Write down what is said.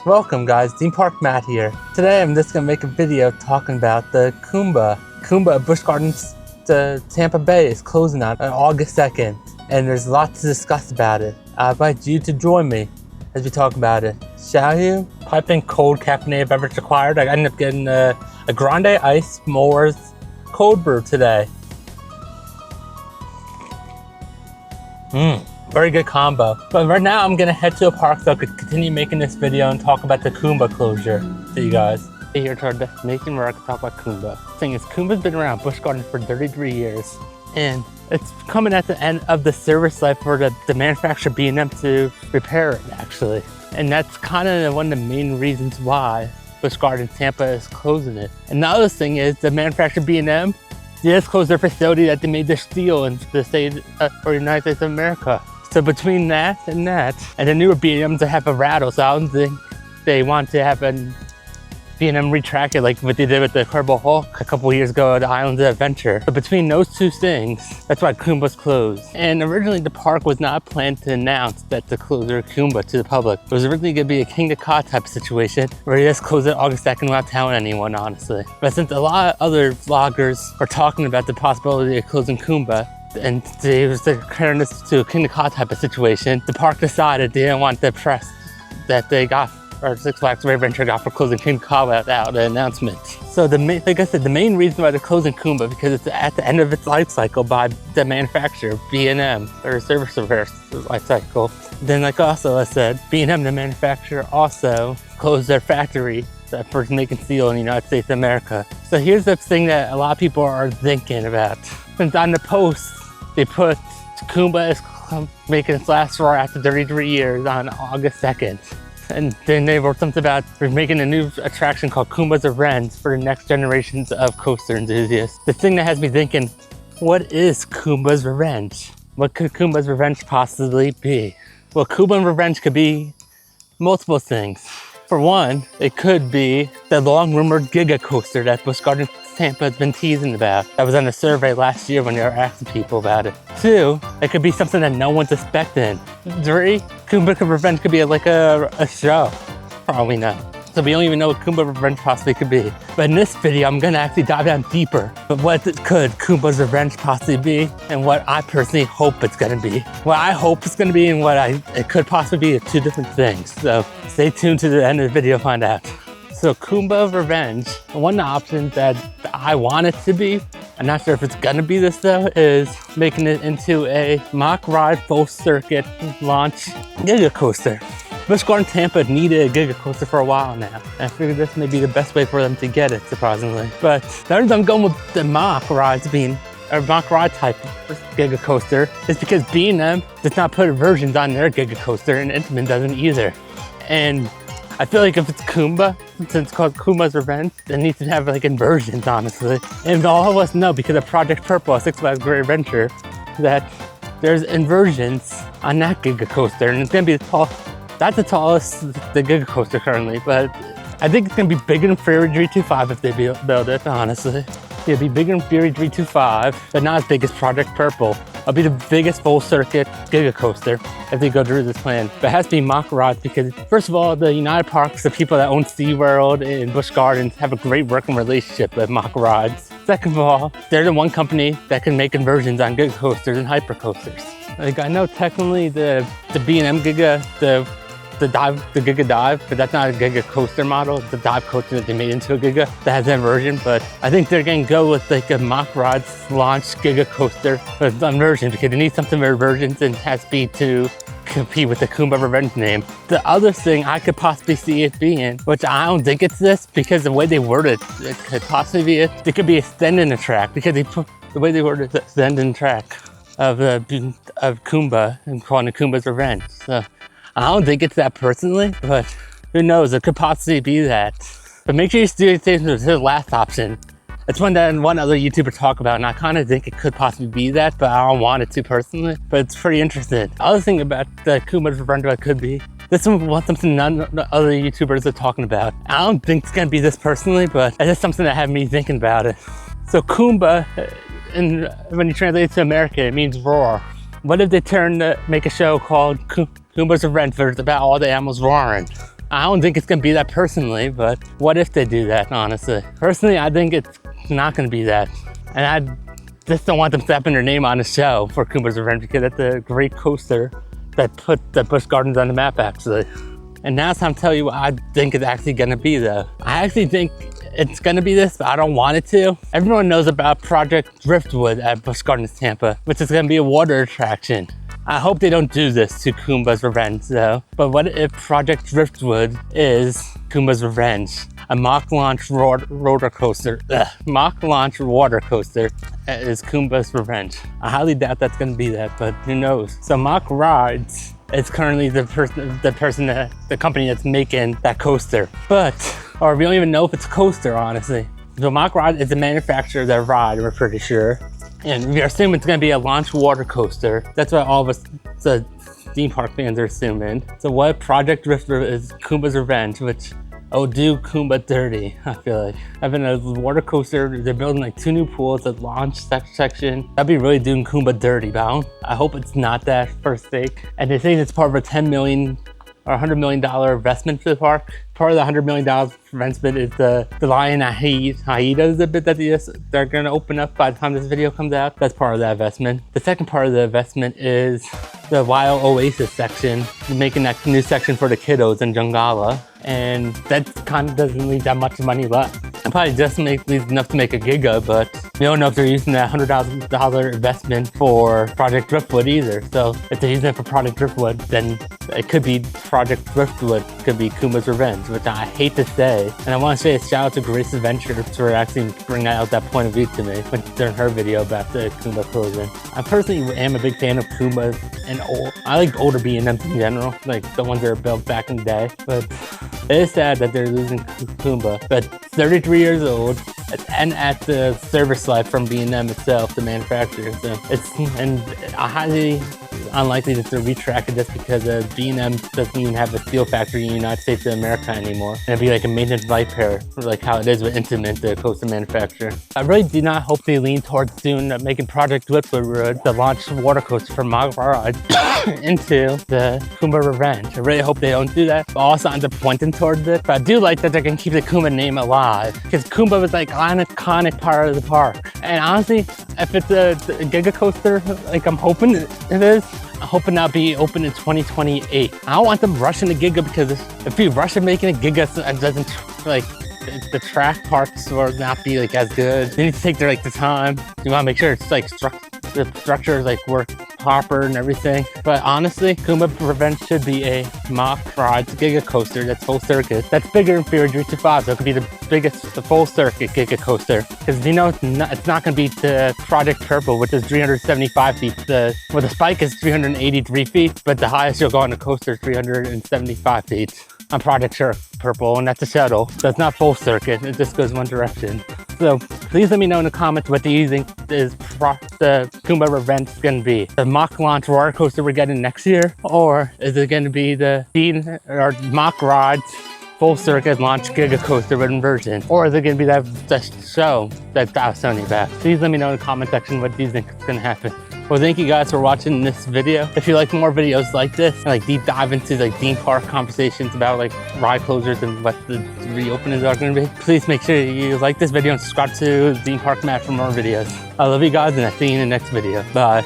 Welcome guys, Theme Park Matt here. Today I'm just gonna make a video talking about the Kumba. Kumba Busch Gardens Tampa Bay is closing on August 2nd, and there's a lot to discuss about it. I invite you to join me as we talk about it. Shall you? Piping cold caffeinated beverage required. I ended up getting a grande ice s'mores cold brew today. Very good combo. But right now I'm gonna head to a park so I could continue making this video and talk about the Kumba closure to you guys. Here to our destination where I can talk about Kumba. The thing is, Kumba's been around Busch Gardens for 33 years. And it's coming at the end of the service life for the manufacturer B&M to repair it, actually. And that's kind of one of the main reasons why Busch Gardens Tampa is closing it. And the other thing is the manufacturer B&M, they just closed their facility that they made their steel in the state or United States of America. So between that, and the newer B&Ms that have a rattle, so I don't think they want to have a B&M retract it like what they did with the Incredible Hulk a couple years ago at the Islands of Adventure. But between those two things, that's why Kumba's closed. And originally the park was not planned to announce that to close their Kumba to the public. It was originally gonna be a King to Cod type of situation where they just closed it August 2nd without telling anyone, honestly. But since a lot of other vloggers are talking about the possibility of closing Kumba, and they was comparing this to a King to Cod type of situation, the park decided they didn't want the press that they got, or Six Flags Adventure got for closing King to Cod without an announcement. So like I said, the main reason why they're closing Kumba because it's at the end of its life cycle by the manufacturer, B&M, or service life cycle. Then like also I said, B&M, the manufacturer, also closed their factory for making steel in the United States of America. So here's the thing that a lot of people are thinking about. Since on the post, they put Kumba is making its last roar after 33 years on August 2nd. And then they wrote something about we're making a new attraction called Kumba's Revenge for the next generations of coaster enthusiasts. The thing that has me thinking, what is Kumba's Revenge? What could Kumba's Revenge possibly be? Well, Kumba's Revenge could be multiple things. For one, it could be the long-rumored giga coaster that Busch Gardens Tampa has been teasing about. That was on a survey last year when they were asking people about it. Two, it could be something that no one's expecting. Three, Kumba Revenge could be like a show, for all we know. So we don't even know what Kumba Revenge possibly could be. But in this video, I'm gonna actually dive down deeper. But what could Kumba's Revenge possibly be, and what I personally hope it's gonna be. What I hope it's gonna be and what it could possibly be are two different things. So stay tuned to the end of the video to find out. So Kumba Revenge, one of the options that I want it to be, I'm not sure if it's gonna be this though, is making it into a Mack Rides full circuit launch giga coaster. Busch Gardens Tampa needed a giga coaster for a while now. And I figured this may be the best way for them to get it, surprisingly. But the reason I'm going with the Mack Rides being a Mack Ride type giga coaster is because B&M does not put inversions on their giga coaster, and Intamin doesn't either. And I feel like if it's Kumba, since it's called Kumba's Revenge, it needs to have like inversions, honestly. And all of us know because of Project Purple, Six Flags Great Adventure, that there's inversions on that giga coaster, and it's gonna be that's the tallest the giga coaster currently, but I think it's gonna be bigger than Fury 325 if they build it, honestly. It'll be bigger than Fury 325, but not as big as Project Purple. It'll be the biggest full circuit giga coaster if they go through this plan. But it has to be Mack Rides because, first of all, the United Parks, the people that own SeaWorld and Busch Gardens have a great working relationship with Mack Rides. Second of all, they're the one company that can make inversions on giga coasters and hyper coasters. Like I know technically the B&M giga, the giga dive, but that's not a giga coaster model. It's a dive coaster that they made into a giga that has an inversion, but I think they're gonna go with like a Mack Rides launch giga coaster with inversion because they need something with inversions and has to be to compete with the Kumba Revenge name. The other thing I could possibly see it being, which I don't think it's this because the way they worded it could possibly be it could be extending the track because they put the way they worded it, extending track of Kumba and calling it Kumba's Revenge. So I don't think it's that personally, but who knows, it could possibly be that. But make sure you stay tuned to the last option. It's one that one other YouTuber talked about, and I kind of think it could possibly be that, but I don't want it to personally, but it's pretty interesting. The other thing about the Kumba's Revenge that could be, this one was something none of the other YouTubers are talking about. I don't think it's gonna be this personally, but it's just something that had me thinking about it. So Kumba, when you translate it to American, it means roar. What if they make a show called Kumba's Revenge, where it's about all the animals roaring? I don't think it's gonna be that personally, but what if they do that, honestly? Personally, I think it's not gonna be that. And I just don't want them slapping their name on the show for Kumba's Revenge, because that's a great coaster that put the Busch Gardens on the map, actually. And now it's time to tell you what I think it's actually gonna be, though. I actually think it's gonna be this, but I don't want it to. Everyone knows about Project Driftwood at Busch Gardens Tampa, which is gonna be a water attraction. I hope they don't do this to Kumba's Revenge, though. But what if Project Driftwood is Kumba's Revenge? A mock launch roller coaster. Mock launch water coaster is Kumba's Revenge. I highly doubt that's gonna be that, but who knows? So Mack Rides is currently the company that's making that coaster. Or we don't even know if it's a coaster, honestly. So Mack Rides is the manufacturer of that ride, we're pretty sure. And we assume it's gonna be a launch water coaster. That's what all of us, the theme park fans, are assuming. So what Project Driftwood is Kumba's Revenge, which do Kumba dirty, I feel like. Having a water coaster, they're building like 2 new pools, a launch section. That'd be really doing Kumba dirty, but I hope it's not that for sake. And they think it's part of a $10 million or $100 million investment for the park. Part of the $100 million investment is the Lion Hyenas, a bit that they're gonna open up by the time this video comes out. That's part of that investment. The second part of the investment is the Wild Oasis section, making that new section for the kiddos in Jungala. And that kind of doesn't leave that much money left. It probably just leaves enough to make a giga, but we don't know if they're using that $100,000 investment for Project Driftwood either. So if they're using it for Project Driftwood, then it could be Project Driftwood, could be Kumba's Revenge, which I hate to say. And I want to say a shout out to Grace Adventure for actually bringing out that point of view to me during her video about the Kumba closing. I personally am a big fan of Kumba and I like older B&Ms in general, like the ones that are built back in the day. But it is sad that they're losing Kumba, but 33 years old and at the service life from B&M itself, the manufacturer. So and highly unlikely that they'll retrack it just because B&M doesn't even have a steel factory in the United States of America anymore. And it'd be like a maintenance life pair, like how it is with Intimate, the coaster manufacturer. I really do not hope they lean towards soon making Project Driftwood the launch water coaster from Mack Rides into the Kumba Revenge. I really hope they don't do that. But all signs are pointing towards it. But I do like that they're gonna keep the Kumba name alive, because Kumba was like an iconic part of the park. And honestly, if it's a giga coaster, like I'm hoping it is, I'm hoping that'll be open in 2028. I don't want them rushing the giga, because if you rush it making a giga, it doesn't like the track parts will not be like as good. They need to take their the time. You want to make sure it's like the structures like work proper and everything. But honestly, Kumba Revenge should be a Mack Rides giga coaster that's full circuit. That's bigger than Fury 325, so it could be the biggest, the full circuit giga coaster. Because you know it's not going to beat the Project Purple, which is 375 feet. The spike is 383 feet, but the highest you'll go on the coaster is 375 feet. On Project Purple, and that's a shuttle. So it's not full circuit, it just goes one direction. So please let me know in the comments what do you think is the Kumba Revenge going to be. The Mack launch roller coaster we're getting next year, or is it going to be the Mack Rides full circuit launch giga coaster with inversion? Or is it going to be that show that I was telling you about? Please let me know in the comment section what do you think is going to happen. Well, thank you guys for watching this video. If you like more videos like this, and like deep dive into like theme park conversations about like ride closures and what the reopenings are going to be, please make sure you like this video and subscribe to Theme Park Matt for more videos. I love you guys, and I'll see you in the next video. Bye.